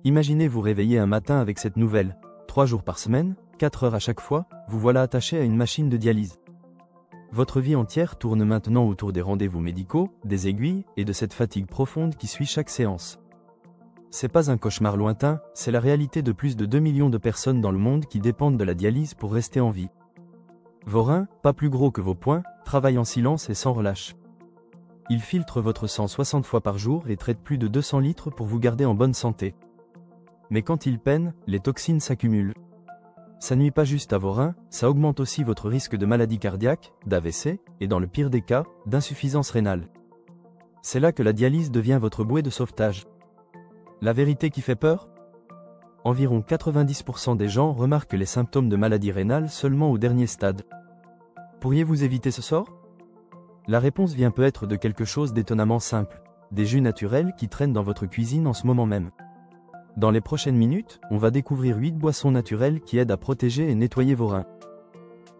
Imaginez vous réveiller un matin avec cette nouvelle. 3 jours par semaine, 4 heures à chaque fois, vous voilà attaché à une machine de dialyse. Votre vie entière tourne maintenant autour des rendez-vous médicaux, des aiguilles et de cette fatigue profonde qui suit chaque séance. C'est pas un cauchemar lointain, c'est la réalité de plus de 2 millions de personnes dans le monde qui dépendent de la dialyse pour rester en vie. Vos reins, pas plus gros que vos poings, travaillent en silence et sans relâche. Ils filtrent votre sang 60 fois par jour et traitent plus de 200 litres pour vous garder en bonne santé. Mais quand ils peinent, les toxines s'accumulent. Ça nuit pas juste à vos reins, ça augmente aussi votre risque de maladie cardiaque, d'AVC, et dans le pire des cas, d'insuffisance rénale. C'est là que la dialyse devient votre bouée de sauvetage. La vérité qui fait peur ? Environ 90% des gens remarquent les symptômes de maladie rénale seulement au dernier stade. Pourriez-vous éviter ce sort ? La réponse vient peut-être de quelque chose d'étonnamment simple, des jus naturels qui traînent dans votre cuisine en ce moment même. Dans les prochaines minutes, on va découvrir 8 boissons naturelles qui aident à protéger et nettoyer vos reins.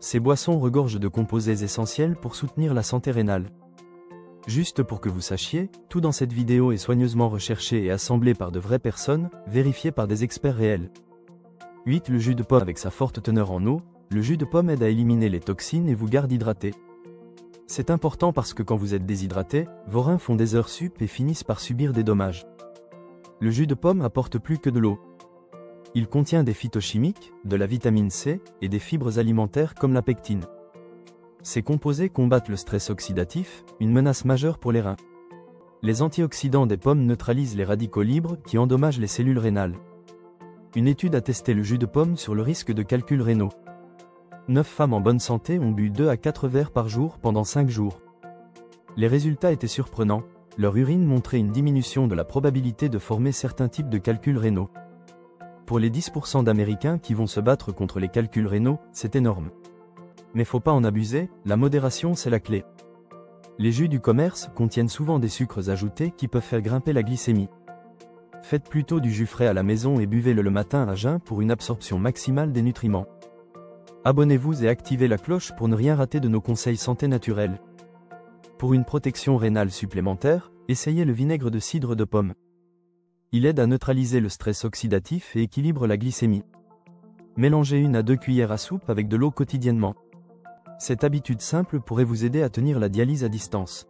Ces boissons regorgent de composés essentiels pour soutenir la santé rénale. Juste pour que vous sachiez, tout dans cette vidéo est soigneusement recherché et assemblé par de vraies personnes, vérifié par des experts réels. 8. Le jus de pomme avec sa forte teneur en eau, le jus de pomme aide à éliminer les toxines et vous garde hydraté. C'est important parce que quand vous êtes déshydraté, vos reins font des heures sup et finissent par subir des dommages. Le jus de pomme apporte plus que de l'eau. Il contient des phytochimiques, de la vitamine C et des fibres alimentaires comme la pectine. Ces composés combattent le stress oxydatif, une menace majeure pour les reins. Les antioxydants des pommes neutralisent les radicaux libres qui endommagent les cellules rénales. Une étude a testé le jus de pomme sur le risque de calculs rénaux. 9 femmes en bonne santé ont bu 2 à 4 verres par jour pendant 5 jours. Les résultats étaient surprenants, leur urine montrait une diminution de la probabilité de former certains types de calculs rénaux. Pour les 10% d'Américains qui vont se battre contre les calculs rénaux, c'est énorme. Mais faut pas en abuser, la modération c'est la clé. Les jus du commerce contiennent souvent des sucres ajoutés qui peuvent faire grimper la glycémie. Faites plutôt du jus frais à la maison et buvez-le le matin à jeun pour une absorption maximale des nutriments. Abonnez-vous et activez la cloche pour ne rien rater de nos conseils santé naturelle. Pour une protection rénale supplémentaire, essayez le vinaigre de cidre de pomme. Il aide à neutraliser le stress oxydatif et équilibre la glycémie. Mélangez 1 à 2 cuillères à soupe avec de l'eau quotidiennement. Cette habitude simple pourrait vous aider à tenir la dialyse à distance.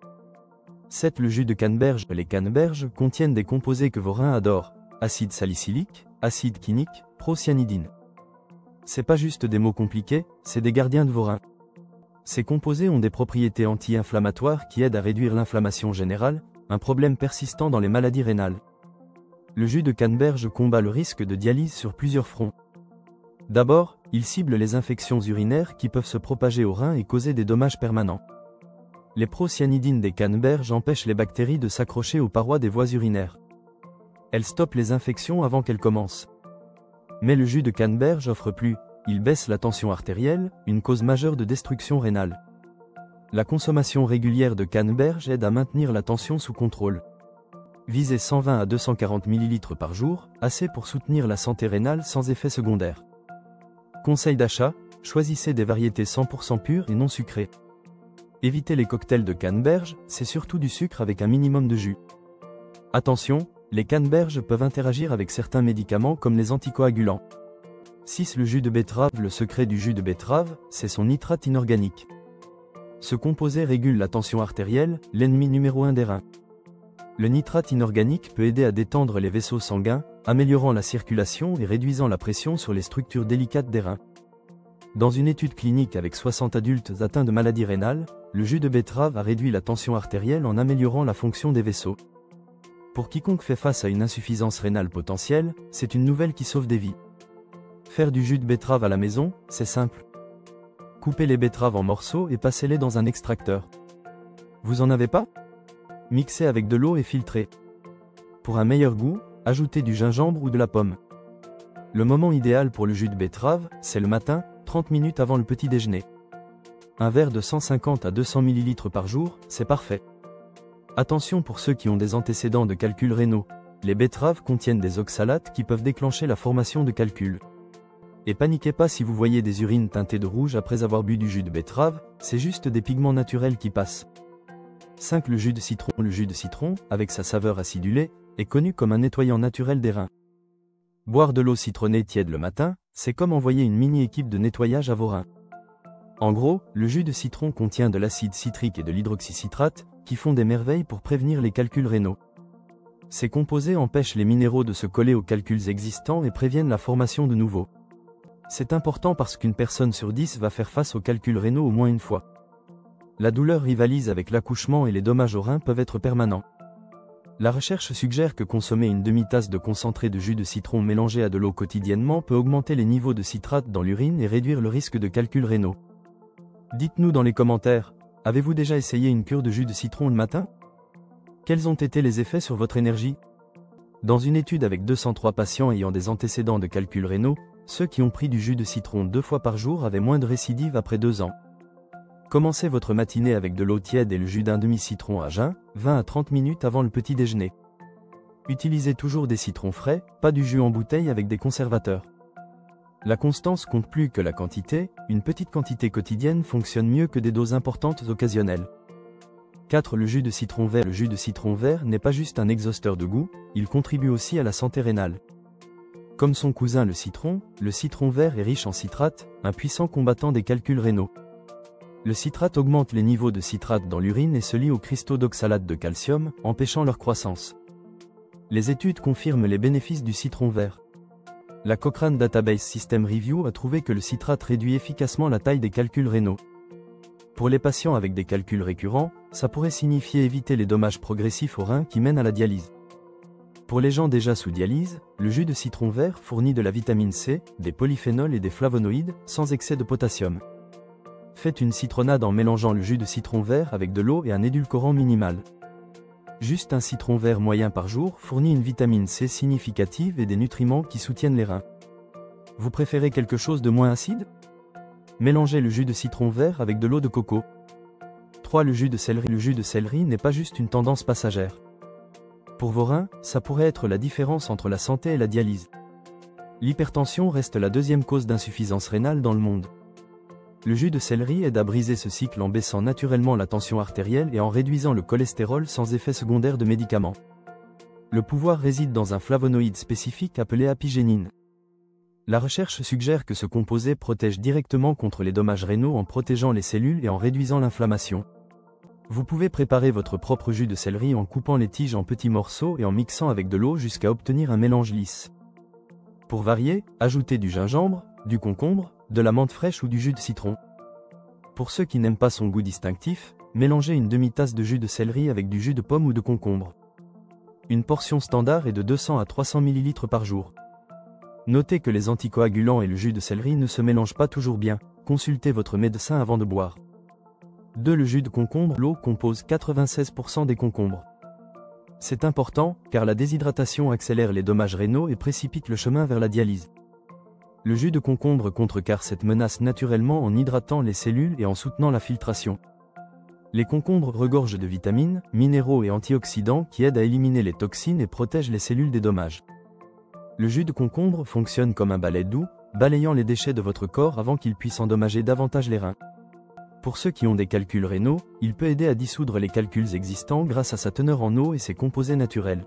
7. Le jus de canneberge. Les canneberges contiennent des composés que vos reins adorent, acide salicylique, acide quinique, procyanidine. C'est pas juste des mots compliqués, c'est des gardiens de vos reins. Ces composés ont des propriétés anti-inflammatoires qui aident à réduire l'inflammation générale, un problème persistant dans les maladies rénales. Le jus de canneberge combat le risque de dialyse sur plusieurs fronts. D'abord, il cible les infections urinaires qui peuvent se propager aux reins et causer des dommages permanents. Les procyanidines des canneberges empêchent les bactéries de s'accrocher aux parois des voies urinaires. Elles stoppent les infections avant qu'elles commencent. Mais le jus de canneberge offre plus, il baisse la tension artérielle, une cause majeure de destruction rénale. La consommation régulière de canneberge aide à maintenir la tension sous contrôle. Visez 120 à 240 ml par jour, assez pour soutenir la santé rénale sans effet secondaire. Conseil d'achat, choisissez des variétés 100% pures et non sucrées. Évitez les cocktails de canneberge, c'est surtout du sucre avec un minimum de jus. Attention, les canneberges peuvent interagir avec certains médicaments comme les anticoagulants. 6. Le jus de betterave. Le secret du jus de betterave, c'est son nitrate inorganique. Ce composé régule la tension artérielle, l'ennemi numéro 1 des reins. Le nitrate inorganique peut aider à détendre les vaisseaux sanguins, améliorant la circulation et réduisant la pression sur les structures délicates des reins. Dans une étude clinique avec 60 adultes atteints de maladies rénales, le jus de betterave a réduit la tension artérielle en améliorant la fonction des vaisseaux. Pour quiconque fait face à une insuffisance rénale potentielle, c'est une nouvelle qui sauve des vies. Faire du jus de betterave à la maison, c'est simple. Coupez les betteraves en morceaux et passez-les dans un extracteur. Vous en avez pas ? Mixez avec de l'eau et filtrez. Pour un meilleur goût, ajoutez du gingembre ou de la pomme. Le moment idéal pour le jus de betterave, c'est le matin, 30 minutes avant le petit déjeuner. Un verre de 150 à 200 ml par jour, c'est parfait. Attention pour ceux qui ont des antécédents de calculs rénaux, les betteraves contiennent des oxalates qui peuvent déclencher la formation de calculs. Et paniquez pas si vous voyez des urines teintées de rouge après avoir bu du jus de betterave, c'est juste des pigments naturels qui passent. 5. Le jus de citron. Le jus de citron, avec sa saveur acidulée, est connu comme un nettoyant naturel des reins. Boire de l'eau citronnée tiède le matin, c'est comme envoyer une mini-équipe de nettoyage à vos reins. En gros, le jus de citron contient de l'acide citrique et de l'hydroxycitrate, qui font des merveilles pour prévenir les calculs rénaux. Ces composés empêchent les minéraux de se coller aux calculs existants et préviennent la formation de nouveaux. C'est important parce qu'une personne sur 10 va faire face aux calculs rénaux au moins une fois. La douleur rivalise avec l'accouchement et les dommages aux reins peuvent être permanents. La recherche suggère que consommer une demi-tasse de concentré de jus de citron mélangé à de l'eau quotidiennement peut augmenter les niveaux de citrate dans l'urine et réduire le risque de calculs rénaux. Dites-nous dans les commentaires, avez-vous déjà essayé une cure de jus de citron le matin? Quels ont été les effets sur votre énergie? Dans une étude avec 203 patients ayant des antécédents de calculs rénaux, ceux qui ont pris du jus de citron 2 fois par jour avaient moins de récidives après 2 ans. Commencez votre matinée avec de l'eau tiède et le jus d'un demi-citron à jeun, 20 à 30 minutes avant le petit déjeuner. Utilisez toujours des citrons frais, pas du jus en bouteille avec des conservateurs. La constance compte plus que la quantité, une petite quantité quotidienne fonctionne mieux que des doses importantes occasionnelles. 4. Le jus de citron vert. Le jus de citron vert n'est pas juste un exhausteur de goût, il contribue aussi à la santé rénale. Comme son cousin le citron vert est riche en citrate, un puissant combattant des calculs rénaux. Le citrate augmente les niveaux de citrate dans l'urine et se lie aux cristaux d'oxalate de calcium, empêchant leur croissance. Les études confirment les bénéfices du citron vert. La Cochrane Database System Review a trouvé que le citrate réduit efficacement la taille des calculs rénaux. Pour les patients avec des calculs récurrents, ça pourrait signifier éviter les dommages progressifs aux reins qui mènent à la dialyse. Pour les gens déjà sous dialyse, le jus de citron vert fournit de la vitamine C, des polyphénols et des flavonoïdes, sans excès de potassium. Faites une citronnade en mélangeant le jus de citron vert avec de l'eau et un édulcorant minimal. Juste un citron vert moyen par jour fournit une vitamine C significative et des nutriments qui soutiennent les reins. Vous préférez quelque chose de moins acide? Mélangez le jus de citron vert avec de l'eau de coco. 3. Le jus de céleri. Le jus de céleri n'est pas juste une tendance passagère. Pour vos reins, ça pourrait être la différence entre la santé et la dialyse. L'hypertension reste la deuxième cause d'insuffisance rénale dans le monde. Le jus de céleri aide à briser ce cycle en baissant naturellement la tension artérielle et en réduisant le cholestérol sans effet secondaire de médicaments. Le pouvoir réside dans un flavonoïde spécifique appelé apigénine. La recherche suggère que ce composé protège directement contre les dommages rénaux en protégeant les cellules et en réduisant l'inflammation. Vous pouvez préparer votre propre jus de céleri en coupant les tiges en petits morceaux et en mixant avec de l'eau jusqu'à obtenir un mélange lisse. Pour varier, ajoutez du gingembre, du concombre, de la menthe fraîche ou du jus de citron. Pour ceux qui n'aiment pas son goût distinctif, mélangez une demi-tasse de jus de céleri avec du jus de pomme ou de concombre. Une portion standard est de 200 à 300 ml par jour. Notez que les anticoagulants et le jus de céleri ne se mélangent pas toujours bien, consultez votre médecin avant de boire. 2. Le jus de concombre. L'eau compose 96% des concombres. C'est important, car la déshydratation accélère les dommages rénaux et précipite le chemin vers la dialyse. Le jus de concombre contrecarre cette menace naturellement en hydratant les cellules et en soutenant la filtration. Les concombres regorgent de vitamines, minéraux et antioxydants qui aident à éliminer les toxines et protègent les cellules des dommages. Le jus de concombre fonctionne comme un balai doux, balayant les déchets de votre corps avant qu'ils puissent endommager davantage les reins. Pour ceux qui ont des calculs rénaux, il peut aider à dissoudre les calculs existants grâce à sa teneur en eau et ses composés naturels.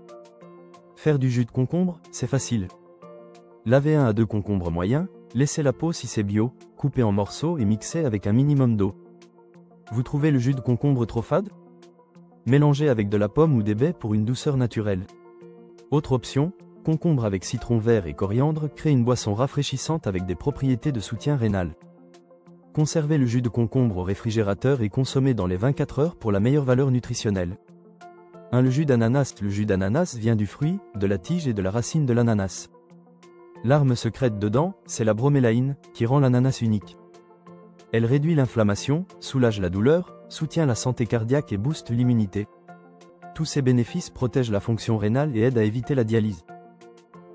Faire du jus de concombre, c'est facile. Lavez 1 à 2 concombres moyens, laissez la peau si c'est bio, coupez en morceaux et mixez avec un minimum d'eau. Vous trouvez le jus de concombre trop fade? Mélangez avec de la pomme ou des baies pour une douceur naturelle. Autre option, concombre avec citron vert et coriandre crée une boisson rafraîchissante avec des propriétés de soutien rénal. Conservez le jus de concombre au réfrigérateur et consommez dans les 24 heures pour la meilleure valeur nutritionnelle. 1. Le jus d'ananas. Le jus d'ananas vient du fruit, de la tige et de la racine de l'ananas. L'arme secrète dedans, c'est la bromélaïne, qui rend l'ananas unique. Elle réduit l'inflammation, soulage la douleur, soutient la santé cardiaque et booste l'immunité. Tous ces bénéfices protègent la fonction rénale et aident à éviter la dialyse.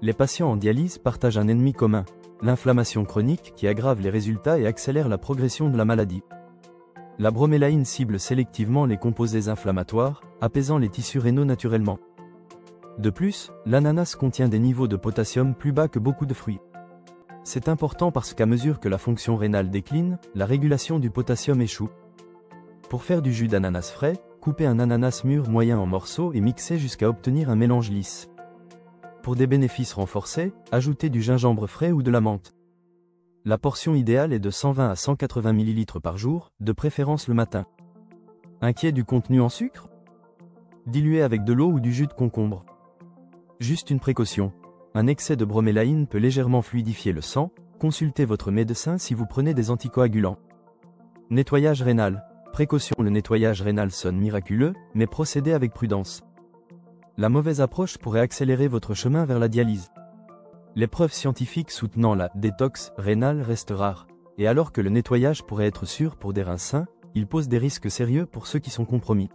Les patients en dialyse partagent un ennemi commun, l'inflammation chronique qui aggrave les résultats et accélère la progression de la maladie. La bromélaïne cible sélectivement les composés inflammatoires, apaisant les tissus rénaux naturellement. De plus, l'ananas contient des niveaux de potassium plus bas que beaucoup de fruits. C'est important parce qu'à mesure que la fonction rénale décline, la régulation du potassium échoue. Pour faire du jus d'ananas frais, coupez un ananas mûr moyen en morceaux et mixez jusqu'à obtenir un mélange lisse. Pour des bénéfices renforcés, ajoutez du gingembre frais ou de la menthe. La portion idéale est de 120 à 180 ml par jour, de préférence le matin. Inquiet du contenu en sucre? Diluez avec de l'eau ou du jus de concombre. Juste une précaution. Un excès de bromélaïne peut légèrement fluidifier le sang. Consultez votre médecin si vous prenez des anticoagulants. Nettoyage rénal. Précaution, le nettoyage rénal sonne miraculeux, mais procédez avec prudence. La mauvaise approche pourrait accélérer votre chemin vers la dialyse. Les preuves scientifiques soutenant la détox rénale restent rares, et alors que le nettoyage pourrait être sûr pour des reins sains, il pose des risques sérieux pour ceux qui sont compromis.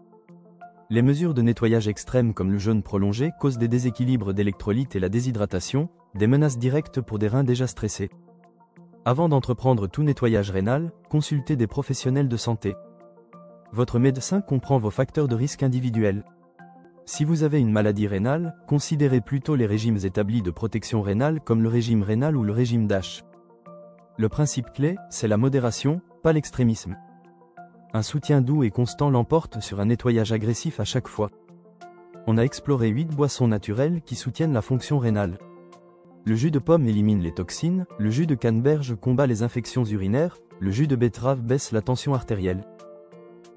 Les mesures de nettoyage extrêmes comme le jeûne prolongé causent des déséquilibres d'électrolytes et la déshydratation, des menaces directes pour des reins déjà stressés. Avant d'entreprendre tout nettoyage rénal, consultez des professionnels de santé. Votre médecin comprend vos facteurs de risque individuels. Si vous avez une maladie rénale, considérez plutôt les régimes établis de protection rénale comme le régime rénal ou le régime DASH. Le principe clé, c'est la modération, pas l'extrémisme. Un soutien doux et constant l'emporte sur un nettoyage agressif à chaque fois. On a exploré 8 boissons naturelles qui soutiennent la fonction rénale. Le jus de pomme élimine les toxines, le jus de canneberge combat les infections urinaires, le jus de betterave baisse la tension artérielle.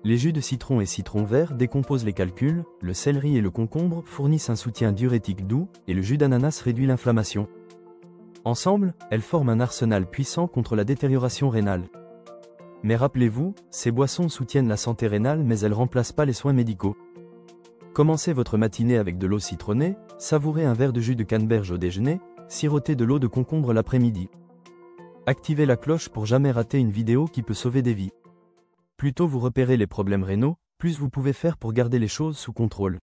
Les jus de citron et citron vert décomposent les calculs, le céleri et le concombre fournissent un soutien diurétique doux, et le jus d'ananas réduit l'inflammation. Ensemble, elles forment un arsenal puissant contre la détérioration rénale. Mais rappelez-vous, ces boissons soutiennent la santé rénale mais elles ne remplacent pas les soins médicaux. Commencez votre matinée avec de l'eau citronnée, savourez un verre de jus de canneberge au déjeuner, sirotez de l'eau de concombre l'après-midi. Activez la cloche pour jamais rater une vidéo qui peut sauver des vies. Plus tôt vous repérez les problèmes rénaux, plus vous pouvez faire pour garder les choses sous contrôle.